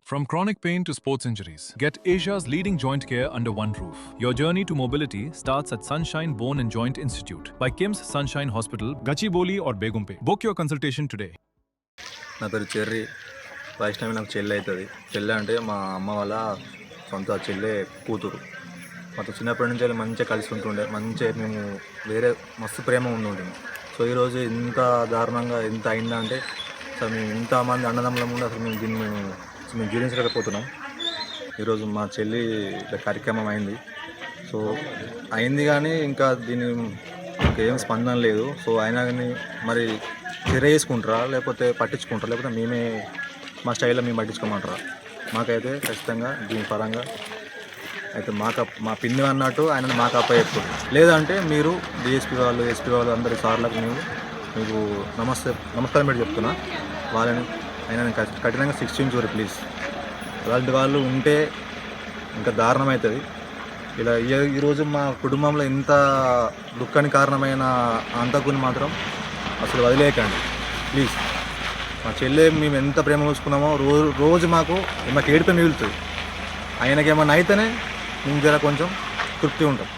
From chronic pain to sports injuries, get Asia's leading joint care under one roof. Your journey to mobility starts at Sunshine Bone and Joint Institute by Kim's Sunshine Hospital, Gachibowli or Begumpe. Book your consultation today. నా పేరు cherry. Vaishnavi నాకు చెల్లె అవుతుంది. చెల్లె అంటే మా అమ్మ వాళ్ళ సొంత చెల్లె కూతురు. మాతో చిన్నప్పటి నుంచి మంచిగా కలిసి ఉంటుండే, మంచిగా మేము వేరే మస్తు ప్రేమ ఉంటుండే. సో ఈరోజు ఇంత దారుణంగా ఎంత అయిందంటే అసలు మేము ఇంతమంది అన్నదమ్ముల ముందు అసలు మేము జీర్ణించలేకపోతున్నాం. ఈరోజు మా చెల్లి కార్యక్రమం అయింది. సో అయింది కానీ ఇంకా దీని ఏం స్పందన లేదు. సో అయినా కానీ మరి చర్య చేసుకుంటారా లేకపోతే పట్టించుకుంటారా, లేకపోతే మేమే మా స్టైల్లో మేము పట్టించుకోమంటారా? మాకైతే ఖచ్చితంగా దీని పరంగా అయితే మా పిన్ని అన్నట్టు ఆయన మాకు అప్పచెప్పారు. లేదంటే మీరు డిఎస్పీ వాళ్ళు, ఎస్పీ వాళ్ళు అందరి సార్లకు మీకు నమస్కారం పెట్టి చెప్తున్నా. వాళ్ళని అయినా కఠినంగా శిక్షించుకోరు ప్లీజ్. అలాంటి వాళ్ళు ఉంటే ఇంకా దారుణం అవుతుంది. ఇలా ఈరోజు మా కుటుంబంలో ఇంత దుఃఖానికి కారణమైన అంతకుని మాత్రం అసలు వదిలేయకండి ప్లీజ్. మా చెల్లె మేము ఎంత ప్రేమ చూసుకున్నామో రోజు మాకు ఏడిపై మిగులుతుంది. ఆయనకి ఏమన్నా అయితేనే మేము జర కొంచెం తృప్తి ఉంటాం.